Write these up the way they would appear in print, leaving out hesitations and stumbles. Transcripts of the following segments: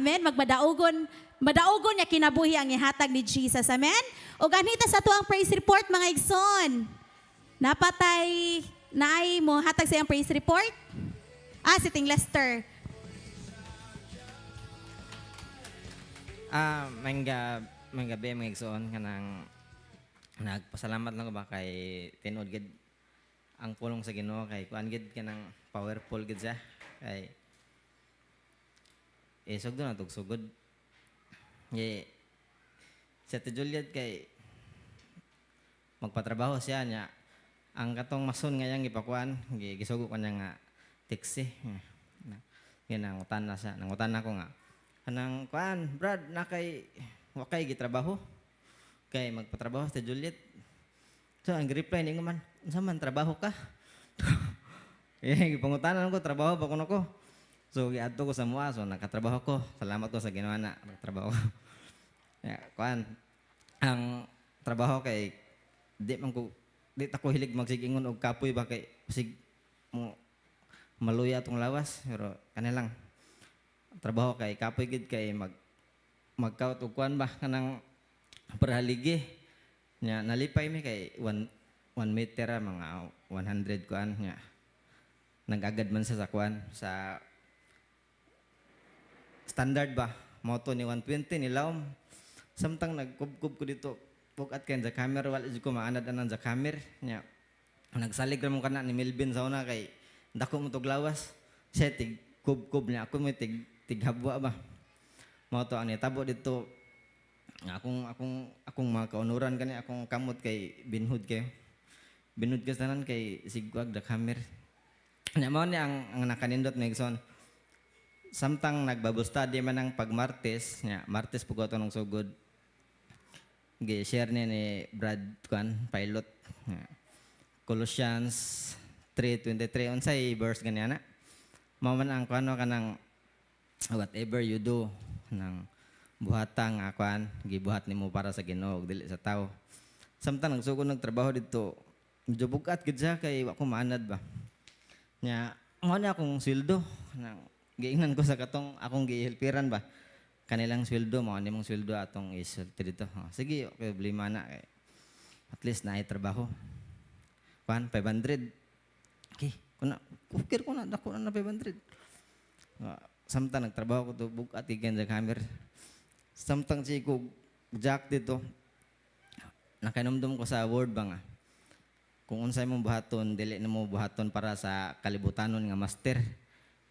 Amen. Madaogon niya kinabuhi ang ihatag ni Jesus. Amen. O ganita sa tuang praise report mga igsoon. Napatay naay mo hatag sa iyang praise report? Si Ting Lester. May gabi mga igsoon kanang nagpasalamat lang ko ba kay tinud gid ang pulong sa Ginoo kay kuan gid kanang powerful gid siya kay sugdo na tug sugod. Sa Juliet kay magpatrabaho siya niya ang katong mason nga yang gipakuan gisugo kanya nga tiksi. Nangutan na siya, nangutan na ko nga. Kanang kuan, Brad, wakay gitrabaho. Kay magpatrabaho sa Juliet. So ang reply ni man, unsa man trabaho ka? Gipangutanan ko trabaho ba kuno ko. So giadto ko sa mua, so nakatrabaho ko. Salamat ko sa Ginoo na nagtrabaho. Kuan, ang trabaho kay di ta ko hilig magsigingon og kapoy ba kay sig mo maluya tong lawas pero kanilang trabaho kay kapoy gid kay magkaut og kuan ba kanang perhaligi nya nalipay mi kay 1 meter mga 100 kuan nya nagagad man sa kuan sa standard ba moto ni 120 ni lawom samtang nagkubkub ko dito bukat kay sa camera wala jud ko maanad-anan sa camera nya nagsalig ra mo kana ni Melvin sa una kay dako mo tog lawas siya tig kub niya ako mo tig habwa ba mo to ani tabo dito akong mga kaunuran kani akong kamot kay binhud ka tanan kay sigwag da camera nya mao ni ang nakanindot Megson samtang nagbabol study man ang pag Martes nya Martes pug ato nung sugod gi-share ni Brad Kwan pilot Colossians 3:23 unsay verse ganyan na mao man ang kuno kanang whatever you do nang buhatang akuan gibuhat nimo para sa Ginoo dili sa tao samtang nagsugod nagtrabaho dito medyo bugat gid siya kay wa ko maanad ba nya mao na akong sweldo nang giingnan ko sa katong akong gihelpiran ba kanilang sweldo mao nimong sweldo atong isulti dito sige okay problema na kay at least naay trabaho 500 okay kuna kukir ko na dako na 500 samtang nagtrabaho ko to bukat gikan sa camera samtang si ko jack dito nakainumdum ko sa word ba nga kung unsay mong buhaton dili na mo buhaton para sa kalibutanon nga master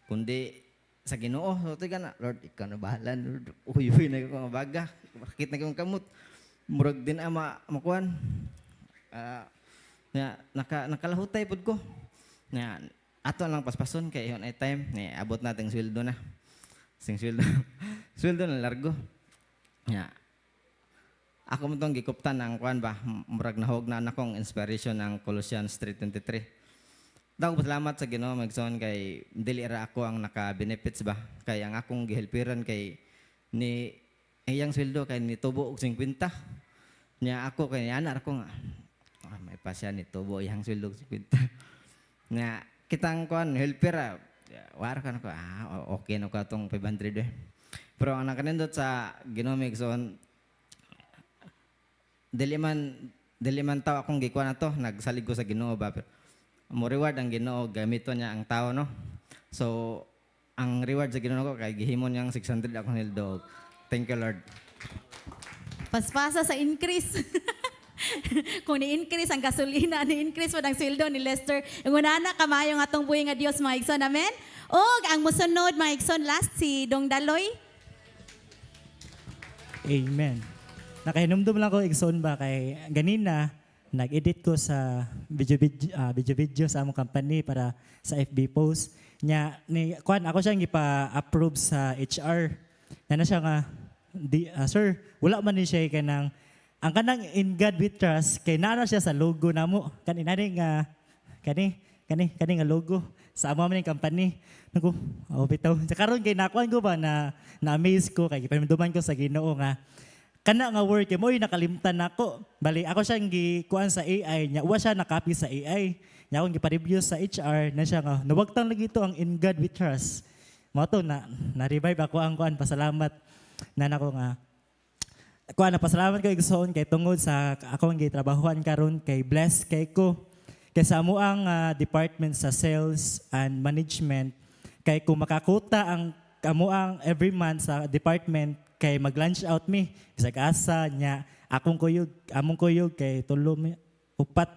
kundi sa Ginoo so tiga na Lord ikaw na bahala Lord uy na ko nga baga bakit na kong kamot murag din makuan nakalahutay pud ko na ato lang paspason kay yon ay time ni abot nating sweldo na sing sweldo na largo nya ako mo tong gikuptan ang kuan ba murag nahog na akong inspiration ng Colossians 3:23 daw salamat sa Ginoo Megson kay dili ra ako ang naka-benefits ba kay ang akong gihelpiran kay ni iyang sweldo kay nitubo og 50 nya ako kay ana ko nga may pasya nitubo iyang sweldo og 50 nya kitang kuan helper war kan ko okay na ko atong 500 pero ang nakanindot sa Ginoo Megson dili man taw akong gikuan ato nagsalig ko sa Ginoo ba pero mo reward ang Ginoo gamito niya ang tao no so ang reward sa Ginoo ko kay gihimo niyang 600 akong nildog thank you Lord Paspasa sa increase. Kung ni-increase ang gasolina, ni-increase po ang sweldo ni Lester. Yung unana, kamayong atong buhay nga Diyos, mga igsoon. Amen? O, ang musunod, mga igsoon, last, si Dong Daloy. Amen. Nakahinumdum lang ko, igsoon ba, kay ganina, nag-edit ko sa video sa among company para sa FB post. Ako siyang ipa-approve sa HR. Na siya nga, sir, wala man ni siya kanang ang kanang in God we trust kay naa siya sa logo namo kani nga logo sa amo man company nako bitaw sa karon kay nakuan ko ba na amaze ko kay gipaminduman ko sa Ginoo nga kana nga work mo nakalimtan nako bali ako siyang gikuan sa AI nya wa siya nakopy sa AI nya akong gipa-review sa HR na siya nga nawagtang lagi ito ang in God we trust mo to na-revive ako ang kuan pasalamat na nako nga kuan na pasalamat ko igsoon kay tungod sa akong gitrabahuan karon kay blessed kay ko kay sa amo ang department sa sales and management kay kung makakuta ang amo ang every month sa department kay mag-lunch out mi bisag asa nya among kuyog kay tulo mi upat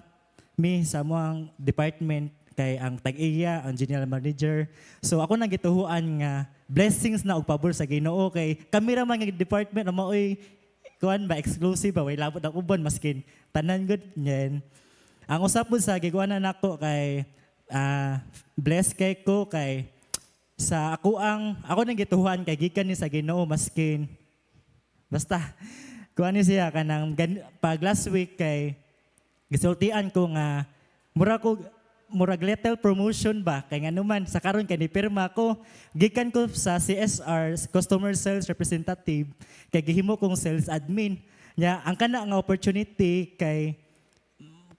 mi sa amo ang department kay ang tag-iya, ang general manager. So ako nang gituhuan nga blessings na og pabor sa Ginoo kay kami ra man nga department na maoy kuan ba exclusive ba way labot ang uban maskin tanan good nyen. Ang usapon sa giguanan nako kay blessed kay ko kay sa ako nang gituhuan kay gikan ni sa Ginoo maskin basta kuan ni siya kanang pag last week kay gisultian ko nga murag little promotion ba kay nganuman sa karon kay nipirma ko gikan ko sa CSR customer sales representative kay gihimo kong sales admin nya ang kana nga opportunity kay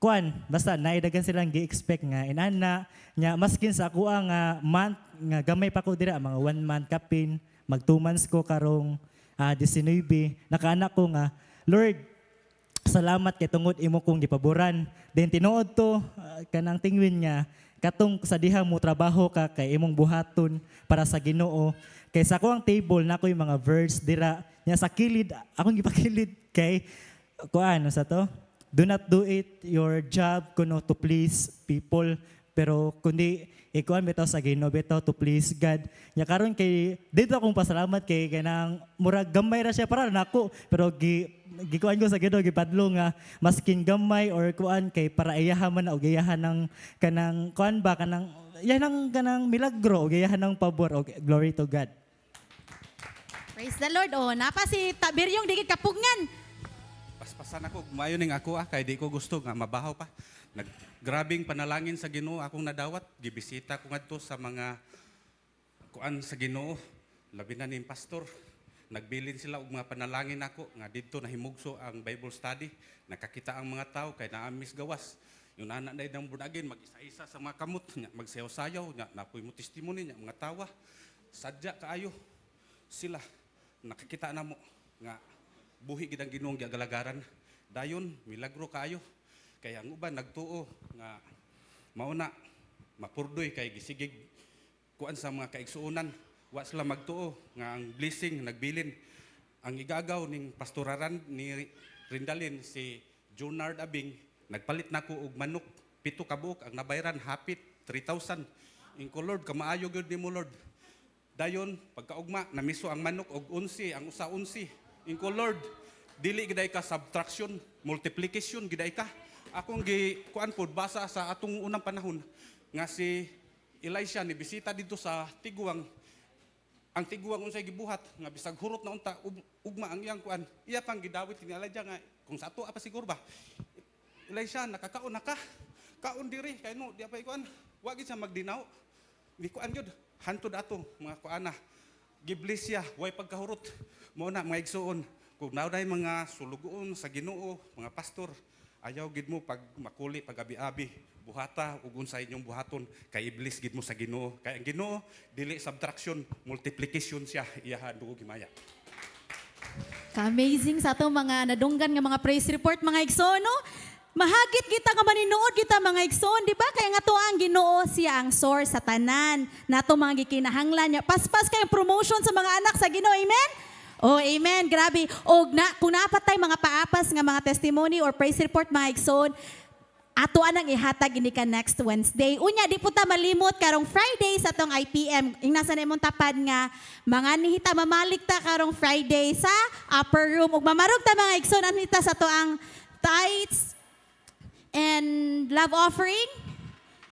kuan basta naidagan silang gi-expect nga inana nya maskin sa ako nga month nga gamay pa ko dira mga 1 month kapin mag 2 months ko karong 19 nakaana ko nga Lord salamat kay tungod imo kong gipaboran. Then tinuod to kanang tingwin nga katong sa diha mo trabaho ka kay imong buhaton para sa Ginoo. Kay sa ako ang table na ko yung mga verse dira nya sa kilid akong gipakilid kay kuan sa to. Do not do it your job kuno to please people pero kundi ikuan bitaw sa Ginoo bitaw to please God. Nya karon kay dito akong pasalamat kay kanang murag gamay ra siya para nako pero gikuan ko sa Ginoo gipadlo nga maskin gamay or kuan kay para iyahan man og iyahan ng kanang kuan ba kanang kanang milagro og iyahan ng pabor og glory to God. Praise the Lord. Oh, napa si Tabiryong di kapugngan. Paspasan ako, maayo ning ako kay di ko gusto nga mabahaw pa. Grabing panalangin sa Ginoo akong nadawat, gibisita ko ngadto sa mga kuan sa Ginoo, labi na ning pastor. Nagbilin sila og mga panalangin ako nga didto nahimugso ang Bible study, nakakita ang mga tao kay naamis gawas. Yung anak na idang bunagin mag-isa-isa sa mga kamot, magsayaw-sayaw, napoy mo testimony mga tawa. Sadya kaayo sila nakakita na mo nga buhi gid ang Ginoong giagalagaran. Dayon milagro kaayo. Kaya ang uban nagtuo nga mauna mapurdoy kay gisigig kuan sa mga kaigsuonan. Wa sila magtuo nga ang blessing nagbilin. Ang igagaw ning pastoraran ni Rindalin si Junard Abing nagpalit nako og manok 7 ka buok ang nabayran hapit 3,000. Inko Lord kamaayo gyud nimo Lord. Dayon pagkaugma namiso ang manok og 11 ang usa 11. Inko Lord dili giday ka subtraction multiplication giday ka. Akong kuan pod basa sa atong unang panahon nga si Elisha ni bisita dito sa Tiguang. Ang Tiguang unsay gibuhat nga bisag hurot na unta ugma ang iyang kuan. Iya pang gidawit ni Elijah nga kung sa ato apa siguro ba. Elisha nakakaon na ka. Kaon diri kay no di pa kuan. Wa gid sa magdinaw. Di kuan gyud hantud ato mga kuana. Gibless siya way pagkahurot. Mao na mga igsuon kung naunay mga sulugoon sa Ginoo, mga pastor, ayaw gid mo pag makuli pag abi-abi buhata ug unsay inyong buhaton kay iblis gid mo sa Ginoo. Kay ang Ginoo dili subtraction, multiplication siya iyahan dugo gimaya. Ka-amazing sa atong mga nadunggan nga mga praise report mga igsoon no. Mahagit kita nga maninuod kita mga igsoon, di ba? Kaya nga to ang Ginoo siya ang source sa tanan nato mga gikinahanglan niya. Paspas kayong promotion sa mga anak sa Ginoo. Amen. Oh, amen. Grabe. Og kung napatay mga paapas nga mga testimony or praise report mga igsoon, ato anang ihatag ini ka next Wednesday. Unya di po ta malimot karong Friday sa tong IPM. Ing nasa na imong tapad nga mga nihita mamalik ta karong Friday sa upper room ug mamarog ta mga igsoon anita sa to ang tithes and love offering.